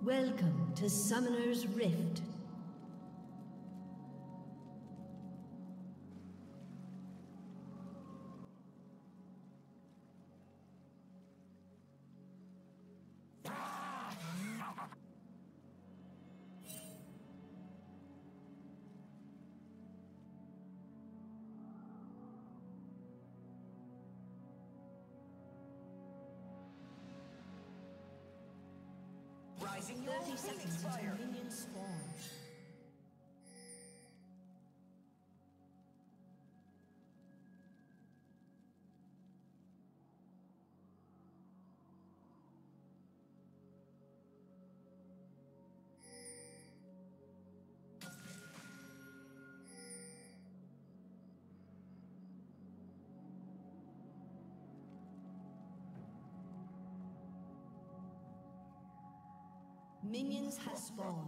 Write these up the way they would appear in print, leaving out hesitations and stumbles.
Welcome to Summoner's Rift. Rising 30 seconds until minions spawn. Minions have spawned.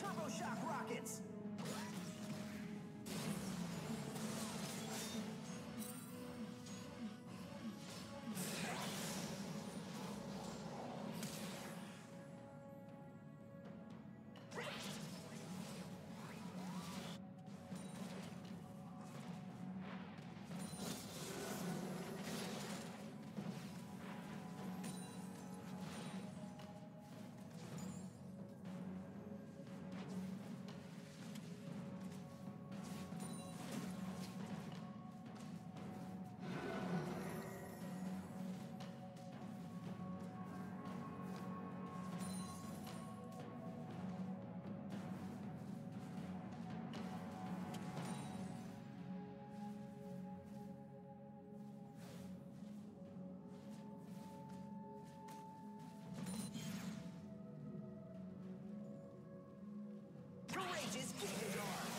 Turbo shock rockets! Courageous Gigador!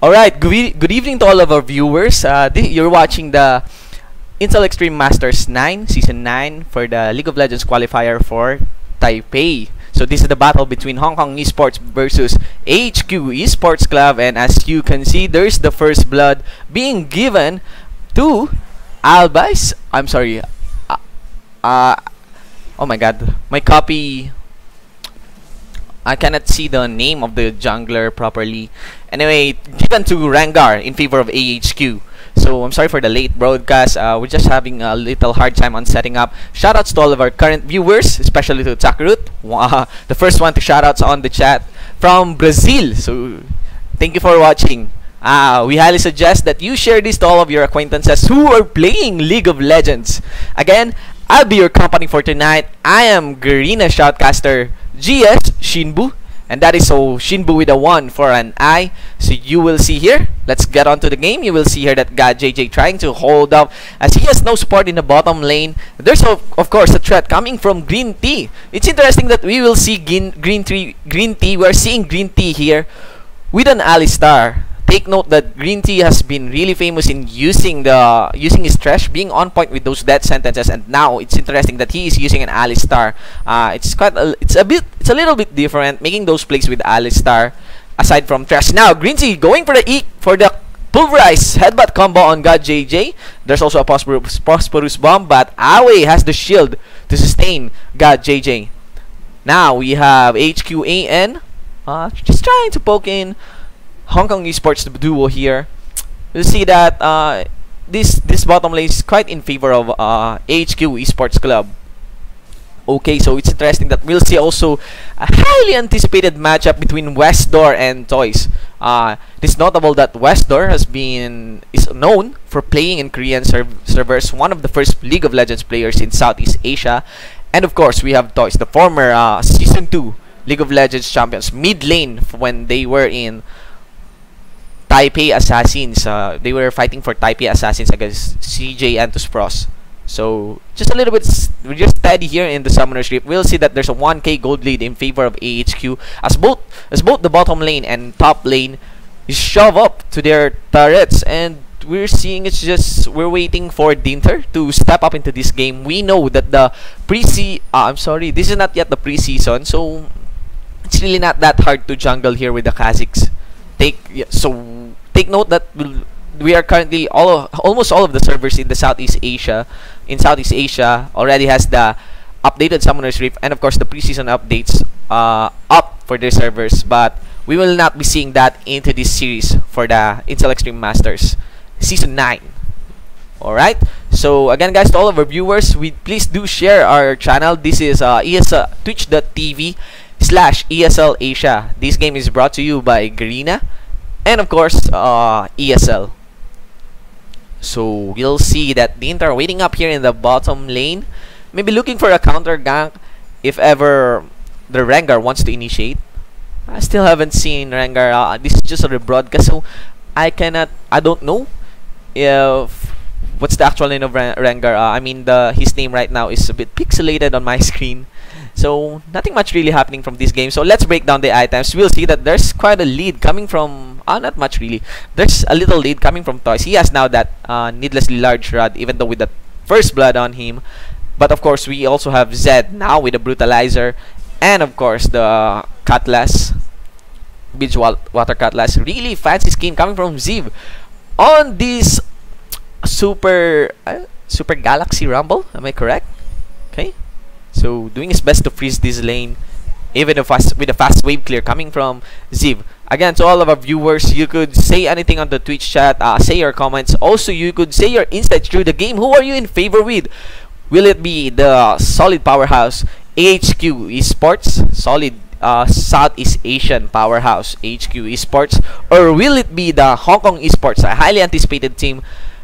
Alright, good evening to all of our viewers. You're watching the Intel Extreme Masters 9, Season 9 for the League of Legends Qualifier for Taipei. So this is the battle between Hong Kong Esports versus AHQ Esports Club, and as you can see, there's the first blood being given to Albais. I'm sorry. Oh my god, my copy. I cannot see the name of the jungler properly. Anyway, given to Rengar in favor of AHQ. So I'm sorry for the late broadcast. We're just having a little hard time on setting up. Shoutouts to all of our current viewers, especially to Takarut, the first one to shoutouts on the chat from Brazil. So thank you for watching. We highly suggest that you share this to all of your acquaintances who are playing League of Legends. Again, I'll be your company for tonight. I am Garena Shoutcaster GS Shinbu, and that is so Shinbu with a 1 for an I. So you will see here, let's get on to the game. You will see here that God JJ trying to hold up as he has no support in the bottom lane. There's of course a threat coming from Green Tea. It's interesting that we will see Green Tea. We're seeing Green Tea here with an Alistar. Take note that Green Tea has been really famous in using his trash, being on point with those death sentences, and now it's interesting that he is using an Alistar. It's a little bit different, making those plays with Alistar aside from trash. Now Green Tea going for the pulverize headbutt combo on God JJ. There's also a prosperous bomb, but Awe has the shield to sustain God JJ. Now we have HQAN just trying to poke in Hong Kong Esports duo here. You'll see that this bottom lane is quite in favor of AHQ Esports Club. Okay, so it's interesting that we'll see also a highly anticipated matchup between Westdoor and Toys. It's notable that Westdoor is known for playing in Korean servers, one of the first League of Legends players in Southeast Asia. And of course, we have Toys, the former Season 2 League of Legends champions, mid lane when they were in Taipei Assassins. They were fighting for Taipei Assassins against CJ and Pros. So just a little bit, we're just steady here in the Summoner's Rift. We'll see that there's a 1k gold lead in favor of AHQ as both the bottom lane and top lane is shove up to their turrets, and we're seeing we're waiting for Dinter to step up into this game. We know that the this is not yet the preseason, so it's really not that hard to jungle here with the Kazakhs. Take note that we are currently almost all of the servers in Southeast Asia already has the updated Summoner's Rift, and of course the preseason updates up for their servers, but we will not be seeing that into this series for the Intel Extreme Masters Season 9. Alright, so again guys, to all of our viewers, please do share our channel. This is twitch.tv/ESL Asia. This game is brought to you by Garena and of course ESL. So we'll see that the Inter waiting up here in the bottom lane, maybe looking for a counter gank if ever the Rengar wants to initiate. I still haven't seen Rengar. This is just a rebroadcast, so I don't know if what's the actual name of Rengar. His name right now is a bit pixelated on my screen. So nothing much really happening from this game. So let's break down the items. We'll see that there's quite a lead coming from not much really. There's a little lead coming from Toys. He has now that needlessly large rod, even though with the first blood on him. But of course we also have Zed now with the brutalizer, and of course the Cutlass, Beach Water Cutlass. Really fancy skin coming from Ziv on this Super Galaxy Rumble. Am I correct? Okay. So doing his best to freeze this lane, even with a fast wave clear coming from Ziv. Again, to all of our viewers, you could say anything on the Twitch chat, say your comments. Also, you could say your insights through the game. Who are you in favor with? Will it be the solid powerhouse AHQ Esports, solid Southeast Asian powerhouse AHQ Esports, or will it be the Hong Kong Esports, a highly anticipated team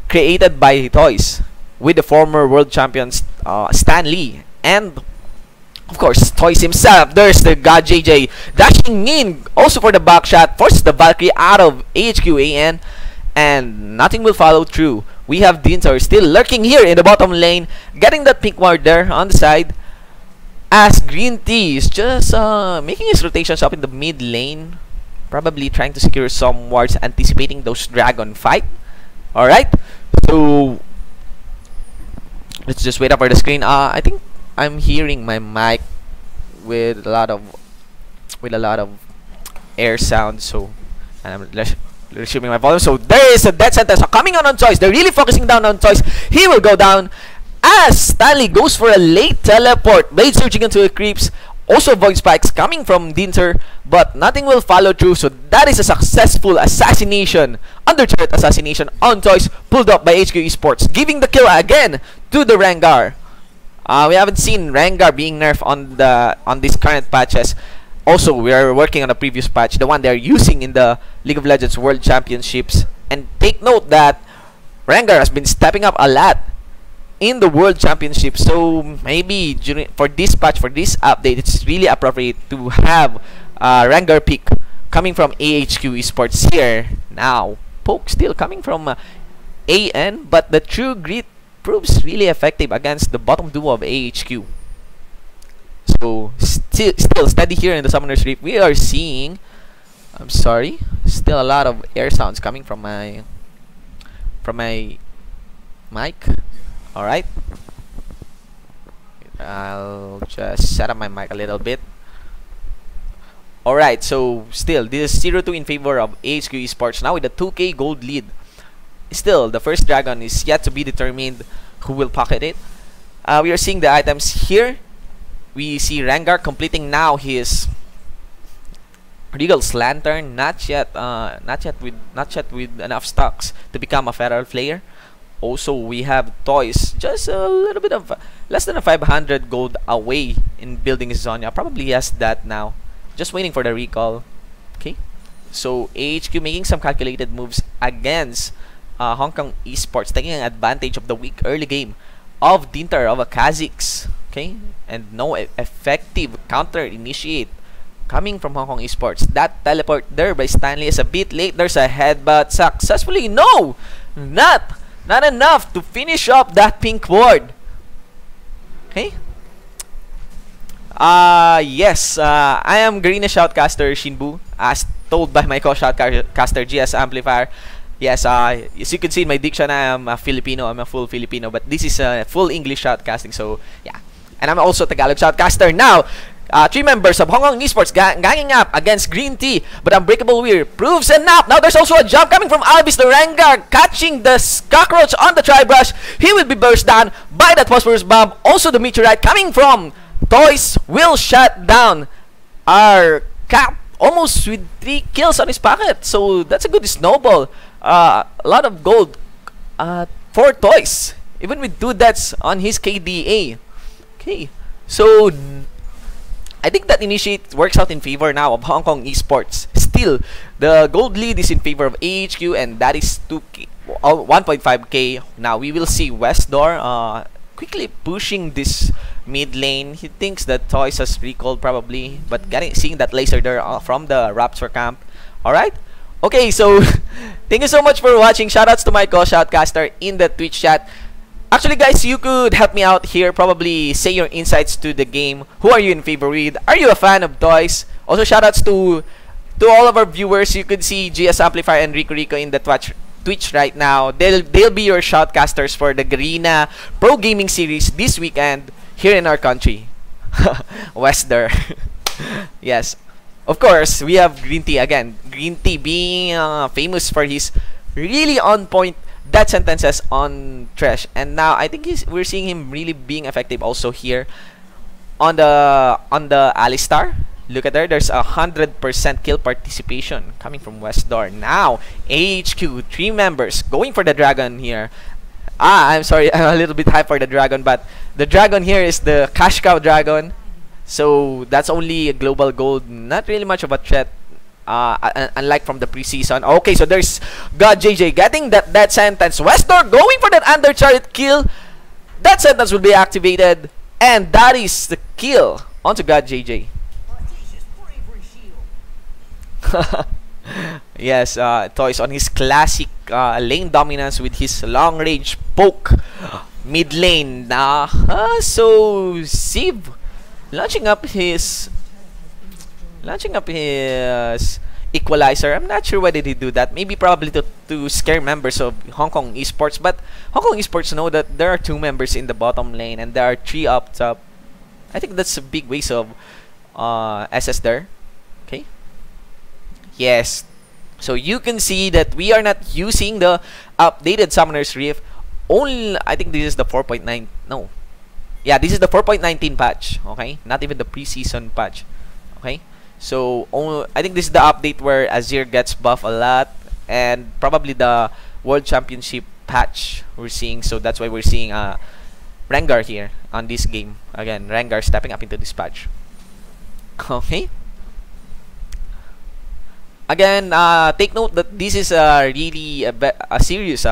created by Toys with the former world champions Stan Lee? And of course, Toys himself. There's the God JJ dashing in also for the back shot, forces the Valkyrie out of HQAN, and nothing will follow through. We have Dinter still lurking here in the bottom lane, getting that pink ward there on the side, as Green Tea is just making his rotations up in the mid lane. probably trying to secure some wards, anticipating those dragon fight. Alright, so let's just wait up for the screen. I think I'm hearing my mic with a lot of air sound, so I'm resuming my volume. So there is a death sentence coming on Choice. They're really focusing down on Choice. He will go down as Stanley goes for a late teleport. Blade surging into the creeps. Also void spikes coming from Dinter, but nothing will follow through. So that is a successful assassination, under turret assassination on Choice, pulled up by HQ Esports, giving the kill again to the Rengar. We haven't seen Rengar being nerfed on these current patches. Also, we are working on a previous patch, the one they're using in the League of Legends World Championships. And take note that Rengar has been stepping up a lot in the World Championship. So maybe for this patch, for this update, it's really appropriate to have Rengar pick coming from AHQ Esports here. Now, poke still coming from AN, but the true grit proves really effective against the bottom duo of AHQ. So still steady here in the Summoner's Reap. We are seeing, I'm sorry, still a lot of air sounds coming from my mic. Alright, I'll just set up my mic a little bit. Alright, so still this is 0-2 in favor of AHQ Esports now with a 2k gold lead. Still, the first dragon is yet to be determined who will pocket it. We are seeing the items here. We see Rengar completing now his Regal's Lantern, not yet with enough stocks to become a feral player. Also, we have Toys, just a little bit of less than a 500 gold away in building his Zonya. Probably he has that now, just waiting for the recall. Okay, so AHQ making some calculated moves against Hong Kong Esports, taking advantage of the weak early game of Dinter of a Kha'Zix. Okay, and no effective counter initiate coming from Hong Kong Esports. That teleport there by Stanley is a bit late. There's a headbutt successfully. No, not enough to finish up that pink ward. Okay. Yes, I am Greenish Shoutcaster Shinbu, as told by my co-shoutcaster GS Amplifier. Yes, as you can see in my diction, I am a Filipino. I'm a full Filipino, but this is a full English shoutcasting. So yeah, and I'm also Tagalog shoutcaster. Now, 3 members of Hong Kong Esports ganging up against Green Tea, but Unbreakable Weir proves enough. Now there's also a jump coming from Alvis the Rengar, catching the cockroach on the tri-brush. He will be burst down by that phosphorus bomb. Also the meteorite coming from Toys will shut down our Cap almost with 3 kills on his pocket. So that's a good snowball. A lot of gold for Toys, even with 2 deaths on his KDA. Okay, so I think that initiate works out in favor now of Hong Kong Esports. Still, the gold lead is in favor of AHQ, and that is 1.5k. Now we will see Westdoor quickly pushing this mid lane. He thinks that Toys has recalled probably, but seeing that laser there from the Raptor camp. Alright? Okay, so thank you so much for watching. Shoutouts to my co-shoutcaster in the Twitch chat. Actually, guys, you could help me out here. Probably say your insights to the game. Who are you in favor with? Are you a fan of Toys? Also, shoutouts to all of our viewers. You could see GS Amplifier and Rico in the Twitch right now. They'll be your shoutcasters for the Garena Pro Gaming Series this weekend here in our country. Wester. Yes. Of course, we have Green Tea again. Green Tea being famous for his really on point death sentences on Thresh, and now I think we're seeing him really being effective also here on the Alistar. Look at there, there's 100% kill participation coming from Westdoor. Now AHQ 3 members going for the dragon here. I'm sorry, I'm a little bit high for the dragon, but the dragon here is the cash cow dragon, so that's only a global gold, not really much of a threat. Unlike from the preseason. Okay, so there's God JJ getting that sentence. Westdoor going for that undercharted kill. That sentence will be activated, and that is the kill onto God JJ. Yes, Toys on his classic lane dominance with his long range poke mid lane. So Civ launching up his equalizer. I'm not sure why did he do that. Maybe probably to scare members of Hong Kong Esports. But Hong Kong Esports know that there are 2 members in the bottom lane and there are 3 up top. I think that's a big waste of SS there. Okay. Yes. So you can see that we are not using the updated Summoner's Rift. Only, I think this is the 4.9. No. Yeah, this is the 4.19 patch. Okay. Not even the preseason patch. Okay. So I think this is the update where Azir gets buff a lot, and probably the World Championship patch we're seeing. So that's why we're seeing Rengar here on this game. Again, Rengar stepping up into this patch. Okay. Again, take note that this is really a serious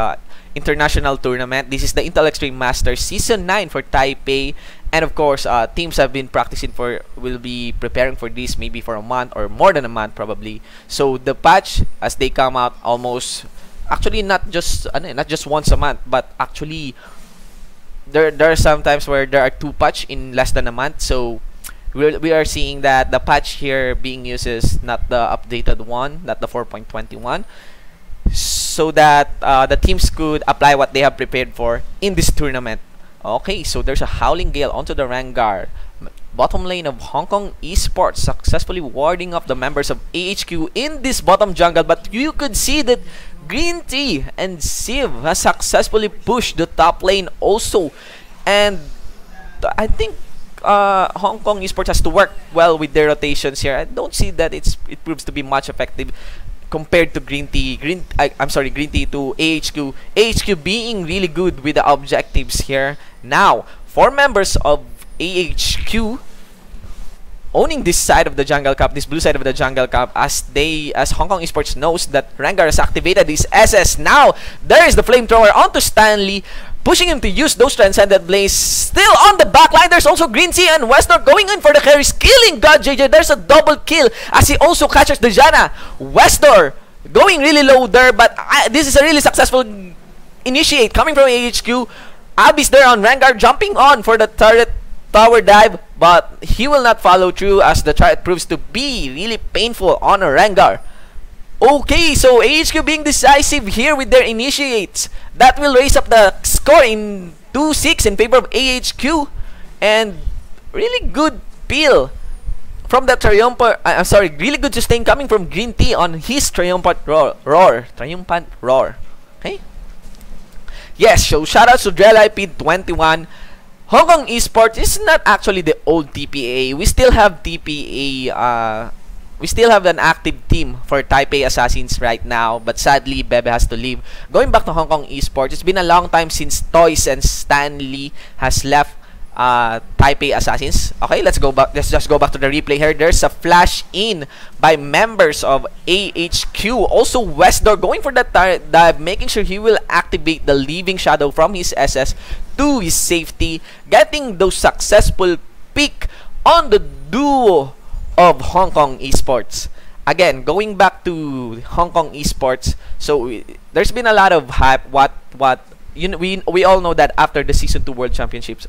international tournament. This is the Intel Extreme Masters Season 9 for Taipei. And of course, teams have been practicing will be preparing for this maybe for a month or more than a month probably. So the patch, as they come out, almost actually not just once a month, but actually there are some times where there are 2 patch in less than a month. So we are seeing that the patch here being used is not the updated one, not the 4.21, so that the teams could apply what they have prepared for in this tournament. Okay, so there's a Howling Gale onto the Rengar. Bottom lane of Hong Kong Esports successfully warding off the members of AHQ in this bottom jungle. But you could see that Green Tea and Civ has successfully pushed the top lane also. And I think Hong Kong Esports has to work well with their rotations here. I don't see that it proves to be much effective compared to Green Tea. I'm sorry, Green Tea to AHQ. AHQ being really good with the objectives here. Now, 4 members of AHQ owning this side of the jungle cup, this blue side of the jungle cup, as Hong Kong Esports knows that Rengar has activated his SS. Now, there is the flamethrower onto Stanley, pushing him to use those Transcendent Blaze. Still on the back line, there's also Green Sea and Westnor going in for the carries, killing God JJ. There's a double kill as he also catches the Janna. Westnor going really low there, but this is a really successful initiate coming from AHQ. Abby's there on Rengar, jumping on for the turret tower dive, but he will not follow through as the turret proves to be really painful on a Rengar. Okay, so AHQ being decisive here with their initiates. That will raise up the score in 2-6 in favor of AHQ. And really good peel from the Triumphant, I'm sorry, really good sustain coming from Green Tea on his Triumphant Roar. Triumphant Roar. Okay? Yes, so shoutouts to Drell IP21. Hong Kong Esports is not actually the old TPA. We still have TPA, we still have an active team for Taipei Assassins right now, but sadly Bebe has to leave. Going back to Hong Kong Esports, it's been a long time since Toys and Stanley has left Taipei Assassins. Okay, let's just go back to the replay here. There's a flash in by members of AHQ. Also Westdor going for that dive, making sure he will activate the Leaving Shadow from his SS to his safety, getting those successful pick on the duo of Hong Kong Esports. Again, going back to Hong Kong Esports, so there's been a lot of hype. We all know that after the Season 2 World Championships,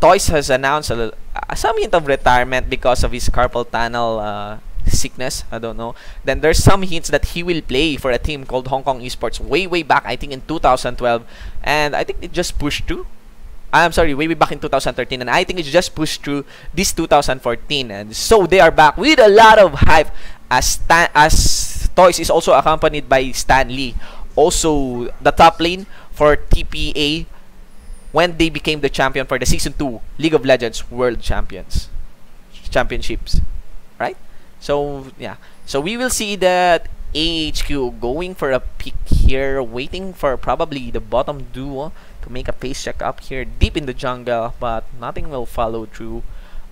Toys has announced some hint of retirement because of his carpal tunnel sickness. I don't know. Then there's some hints that he will play for a team called Hong Kong Esports way back, I think in 2012, and I think it just pushed through. I'm sorry, way back in 2013, and I think it's just pushed through this 2014, and so they are back with a lot of hype as Toys is also accompanied by Stan Lee, also the top lane for TPA when they became the champion for the Season 2 League of Legends World Championships, right? So yeah, so we will see that AHQ going for a pick here, waiting for probably the bottom duo to make a pace check up here deep in the jungle, but nothing will follow through.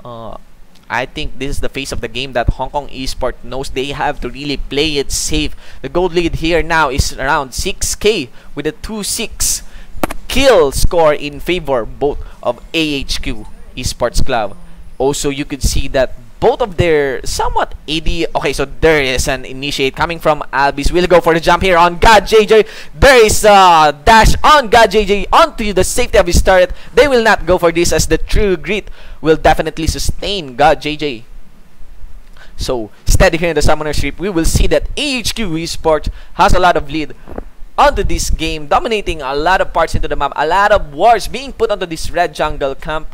I think this is the phase of the game that Hong Kong Esports knows they have to really play it safe. The gold lead here now is around 6k with a 2-6 kill score in favor both of AHQ Esports Club. Also, you could see that both of their somewhat AD. Okay, so there is an initiate coming from Albis. We'll go for the jump here on God JJ. There is a dash on God JJ onto the safety of his turret. They will not go for this as the true grit will definitely sustain God JJ. So instead here in the Summoner's Rift, we will see that AHQ Esports has a lot of lead onto this game, dominating a lot of parts into the map, a lot of wars being put onto this red jungle camp.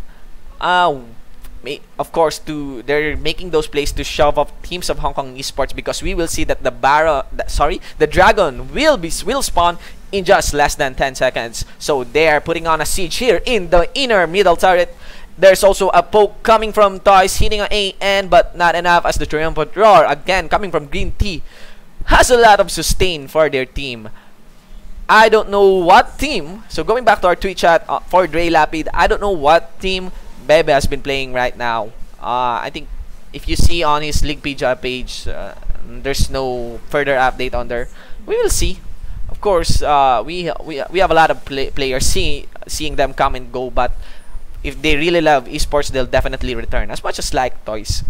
Of course, they're making those plays to shove off teams of Hong Kong Esports, because we will see that the dragon will spawn in just less than 10 seconds. So they are putting on a siege here in the inner middle turret. There's also a poke coming from Toys, hitting an AN, but not enough, as the triumphant roar again coming from Green Tea has a lot of sustain for their team. I don't know what team. So going back to our Twitch chat for Dre Lapid, I don't know what team Bebe has been playing right now. I think if you see on his Leaguepedia page, there's no further update on there. We will see. Of course, we have a lot of players seeing them come and go, but if they really love esports, they'll definitely return, as much as like Toys.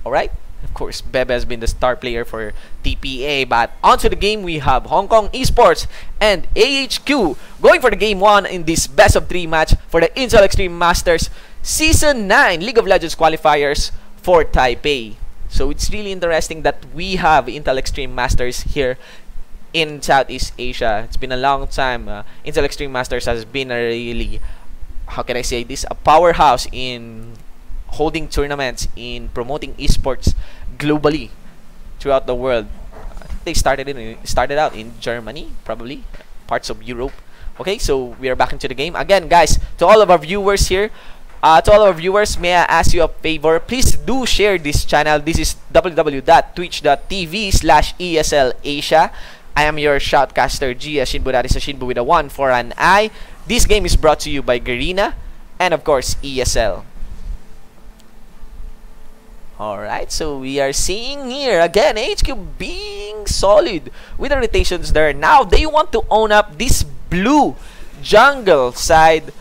Alright? Of course, Bebe has been the star player for TPA, but onto the game, we have Hong Kong Esports and AHQ going for the game 1 in this best of 3 match for the Intel Extreme Masters Season 9 League of Legends qualifiers for Taipei. So it's really interesting that we have Intel Extreme Masters here in Southeast Asia. It's been a long time. Intel Extreme Masters has been a really, how can I say this, a powerhouse in holding tournaments, in promoting esports globally throughout the world. I think they started out in Germany, probably parts of Europe. Okay, so we are back into the game again, guys. To all of our viewers here, may I ask you a favor? Please do share this channel. This is www.twitch.tv/ESL I am your shoutcaster, Gia Shinbu. That is a Shinbu with a 1 for an I. This game is brought to you by Garena and of course ESL. Alright, so we are seeing here again AHQ being solid with the rotations there. Now they want to own up this blue jungle side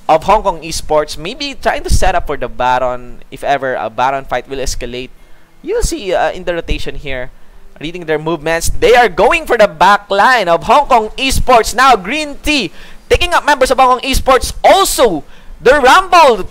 of Hong Kong Esports, maybe trying to set up for the Baron if ever a Baron fight will escalate. You'll see in the rotation here, reading their movements, they are going for the back line of Hong Kong Esports. Now Green Tea taking up members of Hong Kong Esports. Also, the Rumble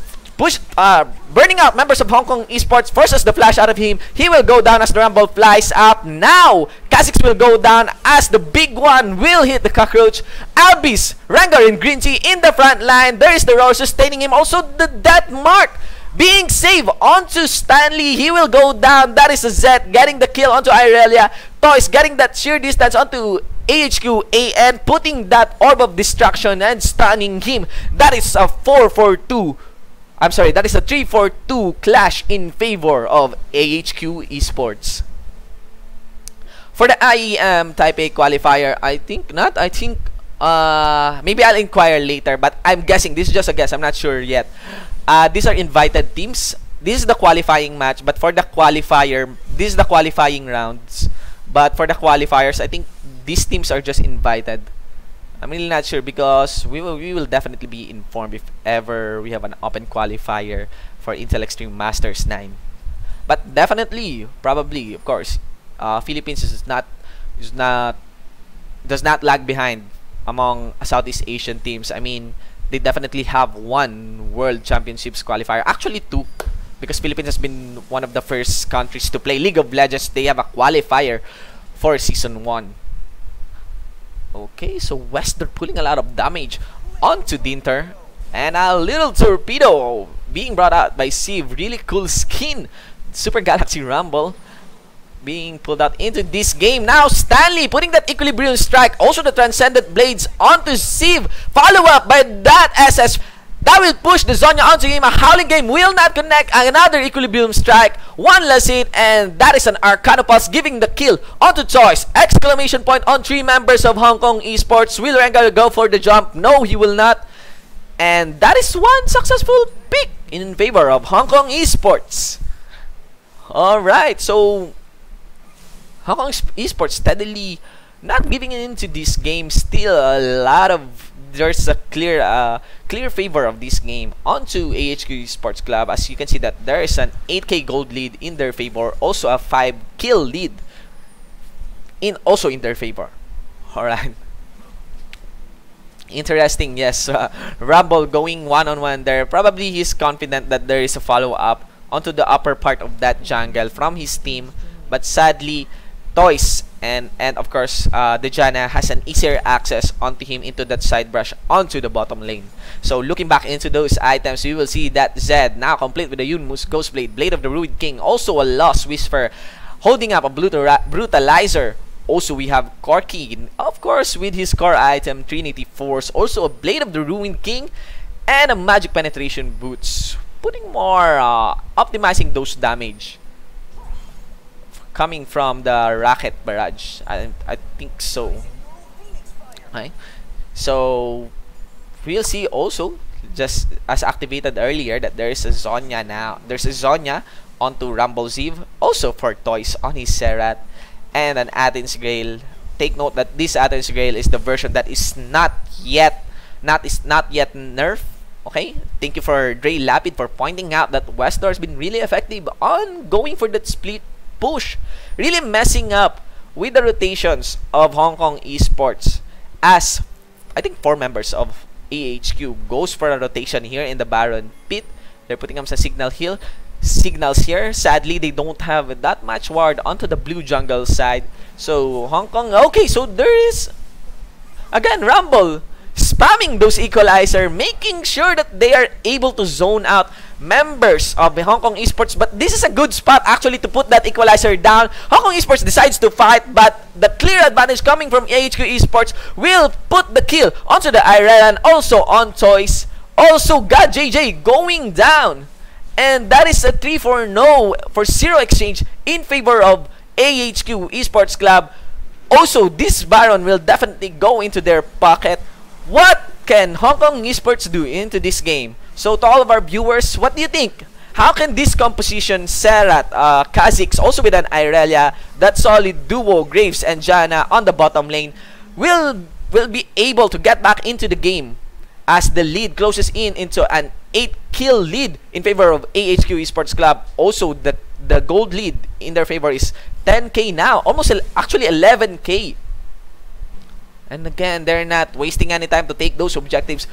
burning out members of Hong Kong Esports, forces the flash out of him. He will go down as the Rumble flies up. Now, Kha'Zix will go down as the big one will hit the cockroach. Albis, Rengar, and Green Tea in the front line. There is the roar sustaining him. Also, the death mark being saved onto Stanley. He will go down. That is a Zed getting the kill onto Irelia. Toys getting that sheer distance onto AHQ AN, putting that orb of destruction and stunning him. That is a 4-4-2. I'm sorry, that is a 3-4-2 clash in favor of AHQ Esports. For the IEM Taipei qualifier, I think not. I think maybe I'll inquire later, but I'm guessing. This is just a guess. I'm not sure yet. These are invited teams. This is the qualifying match, but for the qualifier, this is the qualifying rounds. But for the qualifiers, I think these teams are just invited. I'm really not sure, because we will definitely be informed if ever we have an open qualifier for Intel Extreme Masters 9. But definitely, probably, of course, Philippines does not lag behind among Southeast Asian teams. I mean, they definitely have one World Championships qualifier, actually 2, because Philippines has been one of the first countries to play League of Legends. They have a qualifier for Season 1. Okay, so West, they're pulling a lot of damage onto Dinter. And a little torpedo being brought out by Siv. Really cool skin. Super Galaxy Rumble being pulled out into this game. Now Stanley putting that Equilibrium Strike. Also the Transcendent Blades onto Siv. Follow up by that SS. That will push the Zonya onto him. A Howling Game will not connect. Another Equilibrium Strike. One less hit. And that is an Arcanopus giving the kill onto Choice. Exclamation point on 3 members of Hong Kong Esports. Will Rengar go for the jump? No, he will not. And that is one successful pick in favor of Hong Kong Esports. Alright, so Hong Kong Esports steadily not giving in to this game. Still a lot of, there's a clear favor of this game onto AHQ Sports Club. As you can see that there is an 8k gold lead in their favor, also a 5 kill lead also in their favor. Alright, interesting. Yes, Rumble going one-on-one there. Probably he's confident that there is a follow-up onto the upper part of that jungle from his team. but sadly, Toys and of course Dejana has an easier access onto him into that side brush onto the bottom lane. So looking back into those items, we will see that Zed now complete with the Yunmu's Ghostblade, Blade of the Ruined King, also a Lost Whisper, holding up a Brutalizer. Also we have Corki, of course, with his core item Trinity Force, also a Blade of the Ruined King, and a Magic Penetration Boots, putting more optimizing those damage coming from the Rocket Barrage. I think so. Okay. So we'll see also, just as activated earlier, that there is a Zonya now. There's a Zonya onto Rumble Zev, also for Toys on his Serat, and an Athens Grail. Take note that this Athens Grail is the version that is not yet nerfed. Okay, thank you for Dre Lapid for pointing out that Westdoor has been really effective on going for that split push, really messing up with the rotations of Hong Kong Esports, as I think 4 members of AHQ goes for a rotation here in the Baron pit. They're putting up some signals here. Sadly, they don't have that much ward onto the blue jungle side. So Hong Kong, okay, so there is again Rumble spamming those equalizer, making sure that they are able to zone out members of the Hong Kong Esports. But this is a good spot actually to put that equalizer down. Hong Kong Esports decides to fight, but the clear advantage coming from AHQ Esports will put the kill onto the Ireland, also on Toys. Also got JJ going down, and that is a 3-4-0 for 0 exchange in favor of AHQ Esports Club. Also, this Baron will definitely go into their pocket. What can Hong Kong Esports do into this game? So to all of our viewers, what do you think? How can this composition, Serat, Kha'Zix, also with an Irelia, that solid duo, Graves and Janna on the bottom lane, will be able to get back into the game as the lead closes in into an 8-kill lead in favor of AHQ Esports Club? Also, the gold lead in their favor is 10k now, almost actually 11k. And again, they're not wasting any time to take those objectives.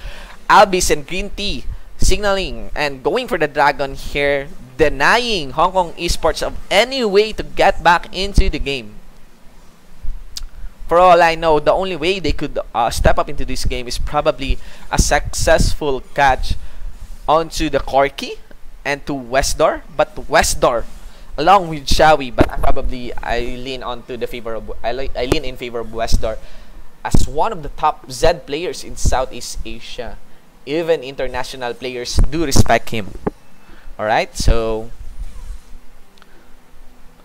Albis and Green Tea signaling and going for the dragon here, denying Hong Kong Esports of any way to get back into the game. For all I know, the only way they could step up into this game is probably a successful catch onto the Corki and to Westdoor. But Westdoor, along with Shawi, but I lean in favor of Westdoor as one of the top Zed players in Southeast Asia. Even international players do respect him. Alright, so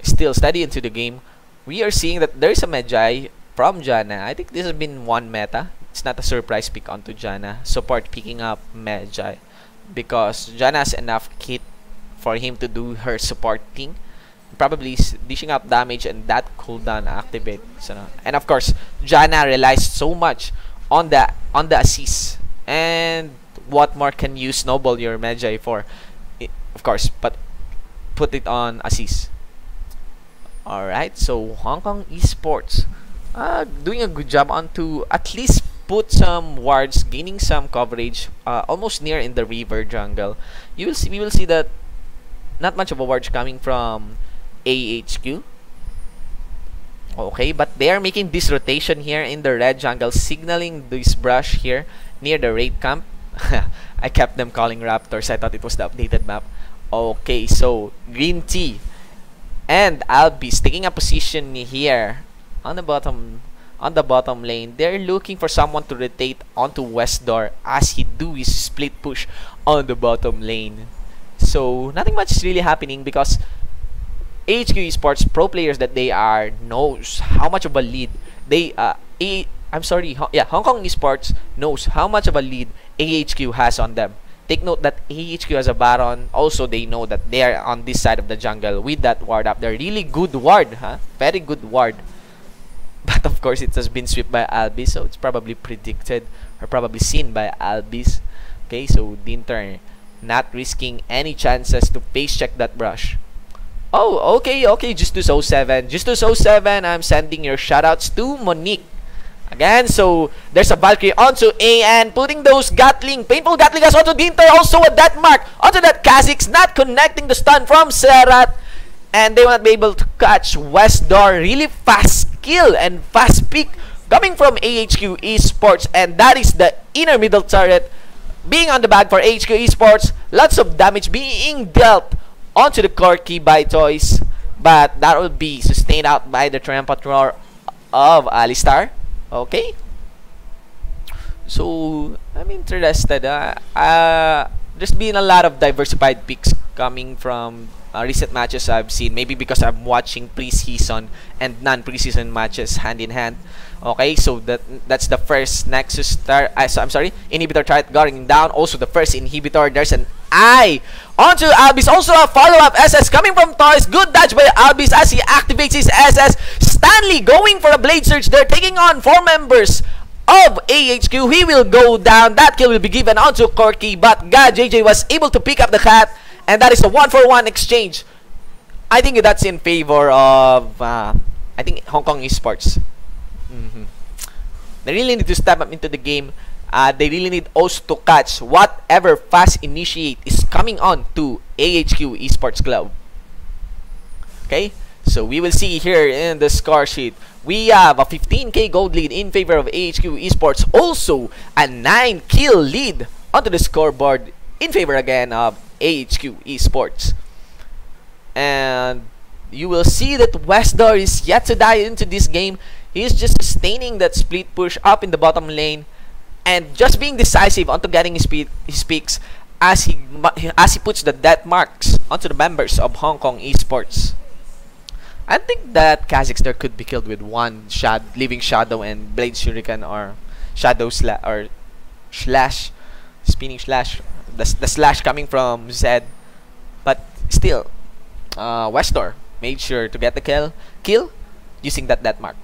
still steady into the game. We are seeing that there's a Magi from Janna. I think this has been one meta. It's not a surprise pick onto Janna. Support picking up Magi because Janna has enough kit for him to do her supporting, probably dishing out damage and that cooldown activate. So, and of course, Janna relies so much on the assist. And what more can you snowball your Magi for? Of course, but put it on assist. Alright, so Hong Kong Esports doing a good job on to at least put some wards, gaining some coverage almost near in the river jungle. We will see that not much of a ward coming from AHQ. Okay, but they are making this rotation here in the red jungle, signaling this brush here near the raid camp. I kept them calling Raptors. I thought it was the updated map. Okay, so Green Tea and Albis taking a position here on the bottom lane. They're looking for someone to rotate onto Westdoor as he do his split push on the bottom lane. So nothing much is really happening because HQ Esports pro players that they are knows how much of a lead they Hong Kong Esports knows how much of a lead AHQ has on them. Take note that AHQ has a Baron. Also, they know that they are on this side of the jungle with that ward up. They're really good ward, very good ward. But of course, it has been swept by Albis, so it's probably predicted or probably seen by Albis. Okay, so Dinter not risking any chances to face check that brush. Oh, okay, Just to 07, I'm sending your shoutouts to Monique. Again, so there's a Valkyrie onto AN, putting those Gatling, painful Gatling as onto Dinter, also a death mark onto that Kha'Zix, not connecting the stun from Serat. and they won't be able to catch Westdoor. Really fast kill and fast pick coming from AHQ Esports, and that is the inner middle turret being on the bag for AHQ Esports. Lots of damage being dealt onto the core key by Toys, but that will be sustained out by the triumphant roar of Alistar. Okay, so I'm interested. There's been a lot of diversified picks coming from recent matches I've seen. Maybe because I'm watching preseason and non-preseason matches hand in hand. Okay, so that's the first Nexus star. I'm sorry, inhibitor turret going down. Also the first inhibitor. There's an eye onto Albis. Also a follow-up SS coming from Toys. Good dodge by Albis as he activates his SS. Stanley going for a blade surge. They're taking on 4 members of AHQ. He will go down. That kill will be given onto Corky, but God JJ was able to pick up the cat, and that is a 1-for-1 exchange. I think that's in favor of I think Hong Kong Esports. They really need to step up into the game. They really need also to catch whatever fast initiate is coming on to AHQ Esports Club. Okay, so we will see here in the score sheet. We have a 15k gold lead in favor of AHQ Esports. Also a 9 kill lead onto the scoreboard in favor again of AHQ Esports. And you will see that Westdoor is yet to die into this game. He's just sustaining that split push up in the bottom lane and just being decisive onto getting his picks as he puts the death marks onto the members of Hong Kong Esports. I think that Kha'Zix there could be killed with one living shadow and blade shuriken or shadow slash spinning slash, the slash coming from Zed, but still Westdoor made sure to get the kill using that death mark.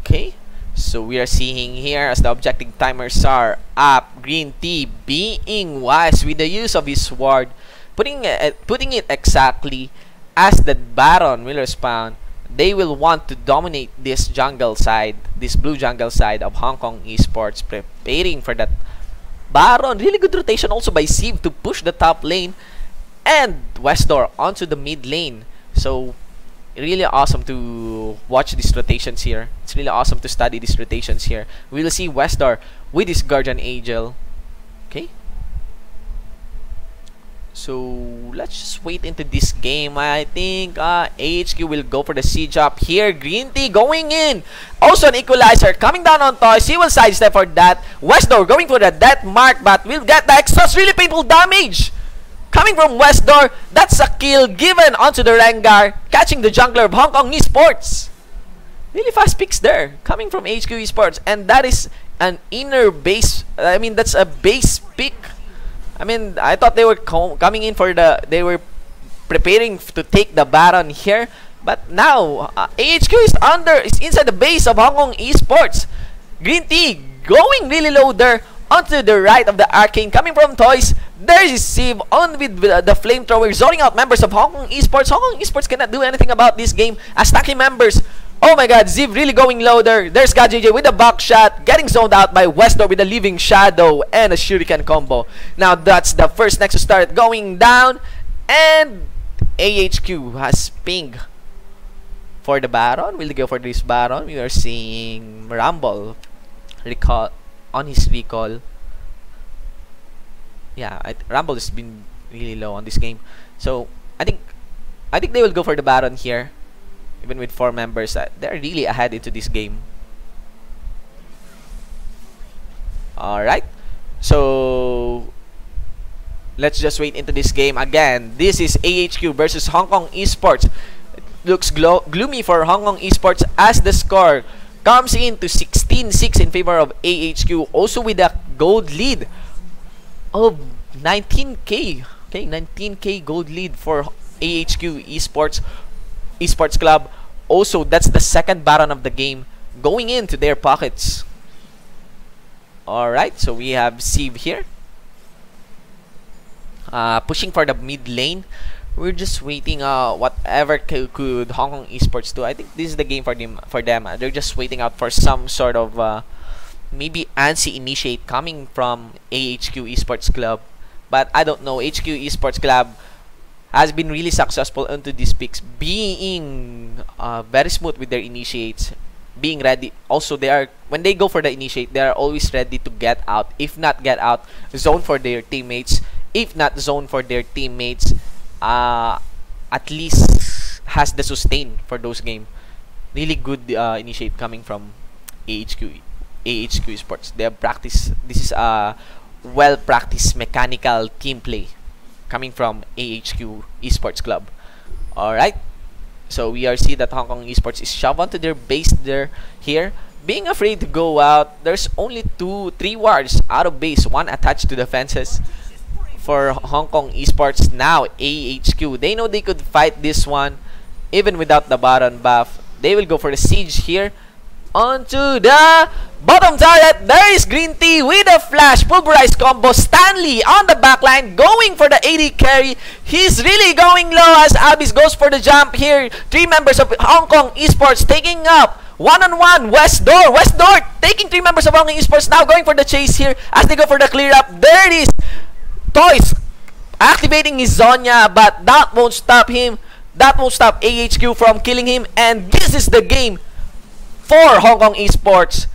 Okay, so we are seeing here as the objective timers are up, Green Tea being wise with the use of his sword, putting it exactly as the Baron will respawn. They will want to dominate this jungle side, this blue jungle side of Hong Kong Esports, preparing for that Baron. Really good rotation also by Sieve to push the top lane, and Westdoor onto the mid lane. So really awesome to watch these rotations here. It's really awesome to study these rotations here. We will see Westdoor with his Guardian Angel. Okay, so let's just wait into this game. I think AHQ will go for the siege up here. Green Tea going in. Also an equalizer coming down on Toys. He will sidestep for that. Westdoor going for the death mark, but will get the exhaust. Really painful damage coming from Westdoor. That's a kill given onto the Rengar, catching the jungler of Hong Kong Esports. Really fast picks there coming from HQ Esports, and that is an inner base. I mean, that's a base pick. I mean, I thought they were coming in for they were preparing to take the Baron here, but now AHQ is inside the base of Hong Kong Esports. Green Tea going really low there onto the right of the Arcane coming from Toys. There's his Sieve on with the flamethrower, zoning out members of Hong Kong Esports. Hong Kong Esports cannot do anything about this game as tanky members. Oh my god, Ziv really going low there. There's GodJJ with a back shot, getting zoned out by Westdoor with a living shadow and a shuriken combo. Now that's the first Nexus start going down, and AHQ has ping for the Baron. Will they go for this Baron? We are seeing Rumble recall on his recall. Yeah, Rumble has been really low on this game, so I think they will go for the Baron here. Even with 4 members, they're really ahead into this game. Alright, so let's just wait into this game. Again, this is AHQ versus Hong Kong Esports. It looks gloomy for Hong Kong Esports as the score comes in to 16-6 in favor of AHQ. Also with a gold lead of 19k. Okay, 19k gold lead for AHQ Esports Club. Also, that's the second Baron of the game going into their pockets. Alright, so we have Sieve here pushing for the mid lane. We're just waiting whatever could Hong Kong Esports do. I think this is the game for them. They're just waiting out for some sort of maybe anti initiate coming from AHQ Esports Club, but I don't know. HQ Esports Club has been really successful into these picks, being very smooth with their initiates, being ready. Also, they are, when they go for the initiate, they are always ready to get out. If not get out, zone for their teammates. If not zone for their teammates, at least has the sustain for those game. Really good initiate coming from AHQ Esports. They have practice. This is a well practiced mechanical team play coming from AHQ Esports Club. Alright. So we are see that Hong Kong Esports is shoved onto their base there here. Being afraid to go out. There's only 3 wards out of base, 1 attached to the fences for Hong Kong Esports. Now AHQ, they know they could fight this one even without the Baron buff. They will go for the siege here. Onto the bottom turret, there is Green Tea with a flash, pulverized combo. Stanley on the backline going for the AD carry. He's really going low as Abyss goes for the jump here. 3 members of Hong Kong Esports taking up one-on-one. West Door taking 3 members of Hong Kong Esports, now going for the chase here as they go for the clear up. There it is. Toys activating his Zonya, but that won't stop him. That won't stop AHQ from killing him. And this is the game for Hong Kong Esports.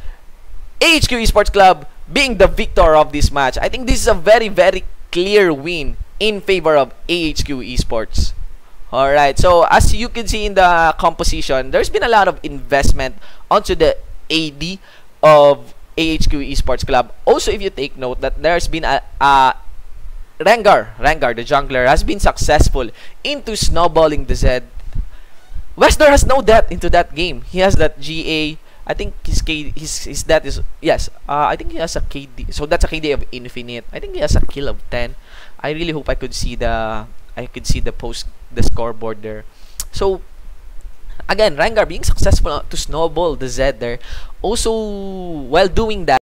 AHQ Esports Club being the victor of this match. I think this is a very, very clear win in favor of AHQ Esports. Alright, so as you can see in the composition, there's been a lot of investment onto the AD of AHQ Esports Club. Also, if you take note that there's been a Rengar, the jungler, has been successful into snowballing the Zed. Wester has no death into that game. He has that GA. I think his death is, yes. I think he has a KD. So that's a KD of infinite. I think he has a kill of 10. I really hope I could see the scoreboard there. So again, Rengar being successful to snowball the Zed there. Also, while doing that,